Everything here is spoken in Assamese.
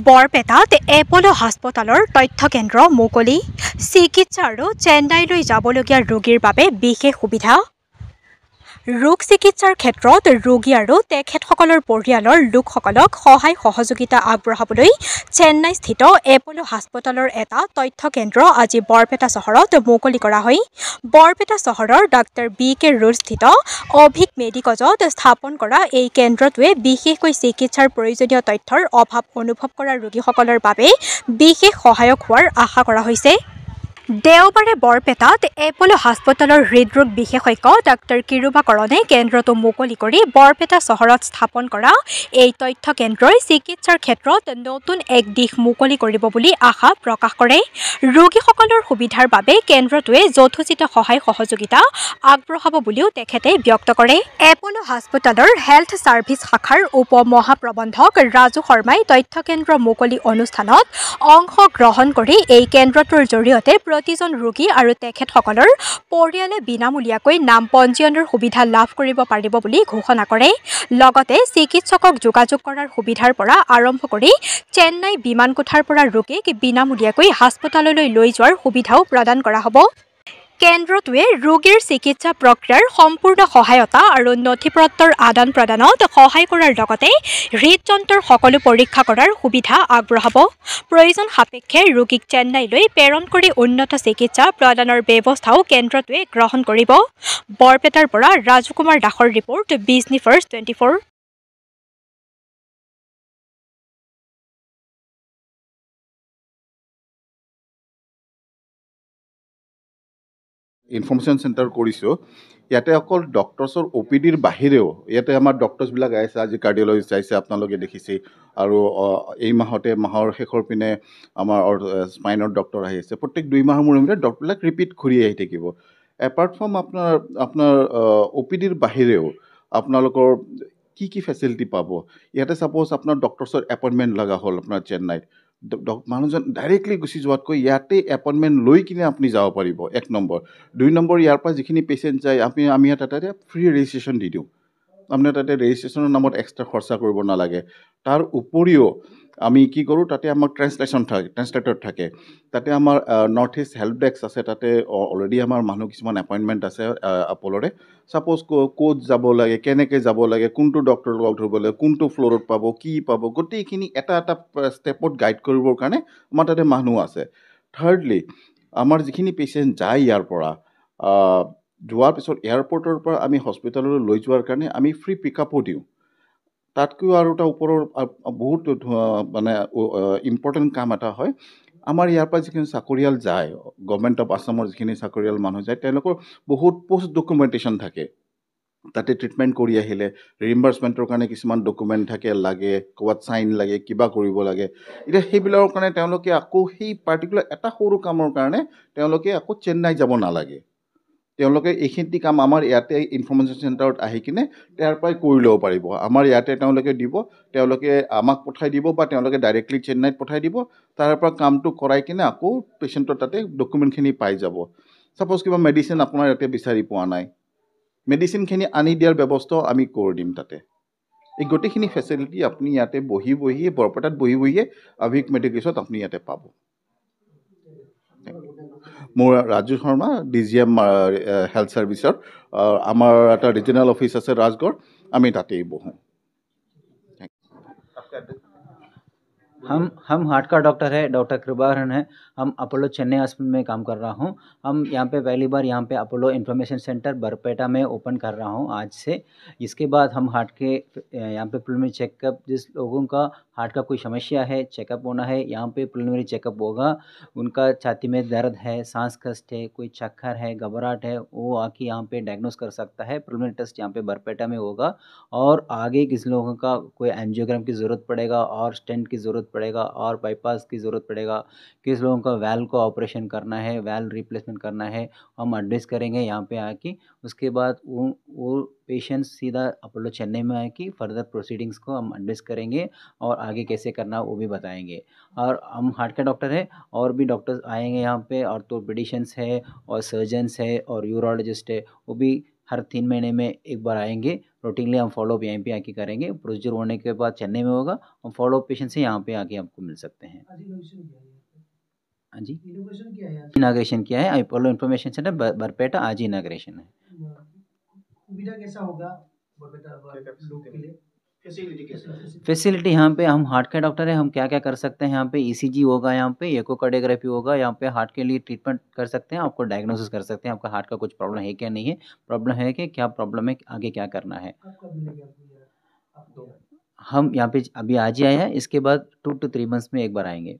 বৰপেটাত এপ'লো হাস্পতালৰ তথ্য কেন্দ্ৰ মুকলি চিকিৎসা আৰু চেন্নাইলৈ যাবলগীয়া ৰোগীৰ বাবে বিশেষ সুবিধা ৰোগ চিকিৎসাৰ ক্ষেত্ৰত ৰোগী আৰু তেখেতসকলৰ পৰিয়ালৰ লোকসকলক সহায় সহযোগিতা আগবঢ়াবলৈ চেন্নাইস্থিত এপ'লো হাস্পতালৰ এটা তথ্য কেন্দ্ৰ আজি বৰপেটা চহৰত মুকলি কৰা হয়। বৰপেটা চহৰৰ ডাক্তৰ বি.কে. ৰোডস্থিত অভিক মেডিকজত স্থাপন কৰা এই কেন্দ্ৰটোৱে বিশেষকৈ চিকিৎসাৰ প্ৰয়োজনীয় তথ্যৰ অভাৱ অনুভৱ কৰা ৰোগীসকলৰ বাবে বিশেষ সহায়ক হোৱাৰ আশা কৰা হৈছে। দেওবাৰে বৰপেটাত এপ'লো হাস্পতালৰ হৃদৰোগ বিশেষজ্ঞ ডাক্তৰ কিৰুবাকৰণে কেন্দ্ৰটো মুকলি কৰি বৰপেটা চহৰত স্থাপন কৰা এই তথ্য কেন্দ্ৰই চিকিৎসাৰ ক্ষেত্ৰত নতুন এক দিশ মুকলি কৰিব বুলি আশা প্ৰকাশ কৰে। ৰোগীসকলৰ সুবিধাৰ বাবে কেন্দ্ৰটোৱে যথোচিত সহায় সহযোগিতা আগবঢ়াব বুলিও তেখেতে ব্যক্ত কৰে। এপ'লো হাস্পতালৰ হেল্থ ছাৰ্ভিচ শাখাৰ উপ মহাপ্ৰবন্ধক ৰাজু শৰ্মাই তথ্য কেন্দ্ৰ মুকলি অনুষ্ঠানত অংশগ্ৰহণ কৰি এই কেন্দ্ৰটোৰ জৰিয়তে প্ৰতিজন ৰোগী আৰু তেখেতসকলৰ পৰিয়ালে বিনামূলীয়াকৈ নাম পঞ্জীয়নৰ সুবিধা লাভ কৰিব পাৰিব বুলি ঘোষণা কৰে। লগতে চিকিৎসকক যোগাযোগ কৰাৰ সুবিধাৰ পৰা আৰম্ভ কৰি চেন্নাই বিমান কোঠাৰ পৰা ৰোগীক বিনামূলীয়াকৈ হাস্পতাললৈ লৈ যোৱাৰ সুবিধাও প্ৰদান কৰা হ'ব। কেন্দ্ৰটোৱে ৰোগীৰ চিকিৎসা প্ৰক্ৰিয়াৰ সম্পূৰ্ণ সহায়তা আৰু নথিপত্ৰৰ আদান প্ৰদানত সহায় কৰাৰ লগতে হৃদযন্ত্ৰৰ সকলো পৰীক্ষা কৰাৰ সুবিধা আগবঢ়াব। প্ৰয়োজন সাপেক্ষে ৰোগীক চেন্নাইলৈ প্ৰেৰণ কৰি উন্নত চিকিৎসা প্ৰদানৰ ব্যৱস্থাও কেন্দ্ৰটোৱে গ্ৰহণ কৰিব। বৰপেটাৰ পৰা ৰাজু কুমাৰ দাসৰ report, Bijni first 24। Information centre কৰিছোঁ। ইয়াতে অকল ডক্টৰ্ছৰ OPDৰ বাহিৰেও ইয়াতে আমাৰ ডক্টৰ্ছবিলাক আহিছে, আজি কাৰ্ডিঅ'লজিষ্ট আহিছে, আপোনালোকে দেখিছে, আৰু এই মাহৰ শেষৰ পিনে আমাৰ স্পাইনৰ ডক্টৰ আহি আছে। প্ৰত্যেক 2 মাহৰ মূৰে মূৰে ডক্টৰবিলাক ৰিপিট ঘূৰি আহি থাকিব। এপাৰ্ট ফ্ৰম আপোনাৰ OPDৰ বাহিৰেও আপোনালোকৰ কি ফেচিলিটি পাব। ইয়াতে ছাপ'জ আপোনাৰ ডক্টৰ্ছৰ এপইণ্টমেণ্ট লগা হ'ল আপোনাৰ চেন্নাইত, মানুহজন ডাইৰেক্টলি গুচি যোৱাতকৈ ইয়াতে এপইণ্টমেণ্ট লৈ কিনে আপুনি যাব পাৰিব। 1 নম্বৰ। 2 নম্বৰ, ইয়াৰ পৰা যিখিনি পেচেণ্ট যায় আমি তাতে ফ্ৰী ৰেজিষ্ট্ৰেশ্যন দি দিওঁ। আপোনাৰ তাতে ৰেজিষ্ট্ৰেশ্যনৰ নামত এক্সট্ৰা খৰচা কৰিব নালাগে। তাৰ উপৰিও আমি কি কৰোঁ, তাতে আমাৰ ট্ৰেন্সলেটৰ থাকে। তাতে আমাৰ নৰ্থ ইষ্ট হেল্প ডেস্ক আছে। তাতে অলৰেডি আমাৰ মানুহ কিছুমান এপইণ্টমেণ্ট আছে আপলৰে। ছাপ'জ ক'ত যাব লাগে, কেনেকৈ যাব লাগে, কোনটো ডক্টৰ লগ ধৰিব লাগে, কোনটো ফ্ল'ৰত পাব, কি পাব, গোটেইখিনি এটা ষ্টেপত গাইড কৰিবৰ কাৰণে আমাৰ তাতে মানুহ আছে। থাৰ্ডলি, আমাৰ যিখিনি পেচেণ্ট যায় ইয়াৰ পৰা যোৱাৰ পিছত এয়াৰপৰ্টৰ পৰা আমি হস্পিটেললৈ লৈ যোৱাৰ কাৰণে আমি ফ্ৰী পিকআপো দিওঁ। তাতকৈও আৰু এটা ওপৰৰ বহুত মানে ইম্পৰ্টেণ্ট কাম এটা হয়। আমাৰ ইয়াৰ পৰা যিখিনি চাকৰিয়াল যায়, গভৰ্ণমেণ্ট অফ আছামৰ যিখিনি চাকৰিয়াল মানুহ যায়, তেওঁলোকৰ বহুত পোষ্ট ডকুমেণ্টেশ্যন থাকে। তাতে ট্ৰিটমেণ্ট কৰি আহিলে ৰিইম্বাৰ্চমেণ্টৰ কাৰণে কিছুমান ডকুমেণ্ট থাকে, লাগে, ক'ৰবাত চাইন লাগে, কিবা কৰিব লাগে। এতিয়া সেইবিলাকৰ কাৰণে তেওঁলোকে আকৌ সেই পাৰ্টিকুলাৰ এটা সৰু কামৰ কাৰণে তেওঁলোকে আকৌ চেন্নাই যাব নালাগে। তেওঁলোকে এইখিনি কাম আমাৰ ইয়াতে ইনফৰমেশ্যন চেণ্টাৰত আহি কিনে তাৰ পৰাই কৰি ল'ব পাৰিব। আমাৰ ইয়াতে তেওঁলোকে দিব, তেওঁলোকে আমাক পঠাই দিব বা তেওঁলোকে ডাইৰেক্টলি চেন্নাইত পঠাই দিব। তাৰ পৰা কামটো কৰাই কিনে আকৌ পেচেণ্টৰ তাতে ডকুমেণ্টখিনি পাই যাব। ছাপ'জ কিবা মেডিচিন আপোনাৰ ইয়াতে বিচাৰি পোৱা নাই, মেডিচিনখিনি আনি দিয়াৰ ব্যৱস্থাও আমি কৰি দিম তাতে। এই গোটেইখিনি ফেচিলিটি আপুনি ইয়াতে বৰপেটাত বহিয়ে অভিক মেডিকেলত আপুনি ইয়াতে পাব। মোৰ ৰাজু শৰ্মা, DGM হেল্থ ছাৰ্ভিচৰ। আমাৰ এটা ৰিজনেল অফিচ আছে ৰাজগড়, আমি তাতেই বহোঁ। हम हार्ट का डॉक्टर है, डॉक्टर कृपाकरण है। हम अपोलो चेन्नई हॉस्पिटल में काम कर रहा हूँ। हम यहाँ पे पहली बार यहाँ पे अपोलो इन्फॉर्मेशन सेंटर बरपेटा में ओपन कर रहा हूँ आज से। इसके बाद हम हार्ट के यहाँ पे प्रिलिमिनरी चेकअप, जिस लोगों का हार्ट का कोई समस्या है, चेकअप होना है, यहाँ पे प्रिलिमिनरी चेकअप होगा। उनका छाती में दर्द है, सांस कष्ट है, कोई चक्कर है, घबराहट है, वो आके यहाँ पे डायग्नोस कर सकता है। प्रिलिमिनरी टेस्ट यहाँ पे बरपेटा में होगा। और आगे किस लोगों का कोई एंजियोग्राम की ज़रूरत पड़ेगा और स्टेंट की ज़रूरत पड़ेगा और बाईपास की ज़रूरत पड़ेगा, किस लोगों का वैल्व को ऑपरेशन करना है, वैल्व रिप्लेसमेंट करना है, हम एड्रेस करेंगे यहाँ पे आके। उसके बाद वो पेशेंट सीधा अपोलो चेन्नई में आके फर्दर प्रोसीडिंग्स को हम एड्रेस करेंगे और आगे कैसे करना वो भी बताएंगे। और हम हार्ट के डॉक्टर हैं, और भी डॉक्टर्स आएंगे यहाँ पे, ऑर्थोपेडिशियंस है और सर्जन्स है और यूरोलॉजिस्ट है, वो भी हर 3 महीने में एक बार आएंगे। रूटीनली हम फॉलोअप यहीं पे आके करेंगे। प्रोसीजर होने के बाद चेन्नई में होगा, हम फॉलोअप पेशेंट से यहाँ पे आके आपको मिल सकते हैं। हाँ जी, इनाग्रेशन किया है अपोलो इन्फॉर्मेशन सेंटर बरपेटा, आज ही इनाग्रेशन है। सुविधा कैसा होगा बरपेटा लोग के लिए? फैसिलिटी यहाँ पे, हम हार्ट के डॉक्टर हैं, हम क्या क्या कर सकते हैं यहाँ पे, ईसीजी होगा, यहाँ पे इकोकार्डियोग्राफी होगा, यहाँ पे हार्ट के लिए ट्रीटमेंट कर सकते हैं, आपको डायग्नोसिस कर सकते हैं आपका हार्ट का कुछ प्रॉब्लम है क्या नहीं है, प्रॉब्लम है कि क्या प्रॉब्लम है, आगे क्या करना है। हम यहाँ पे अभी आज ही आए हैं, इसके बाद 2 to 3 मंथ्स में एक बार आएंगे।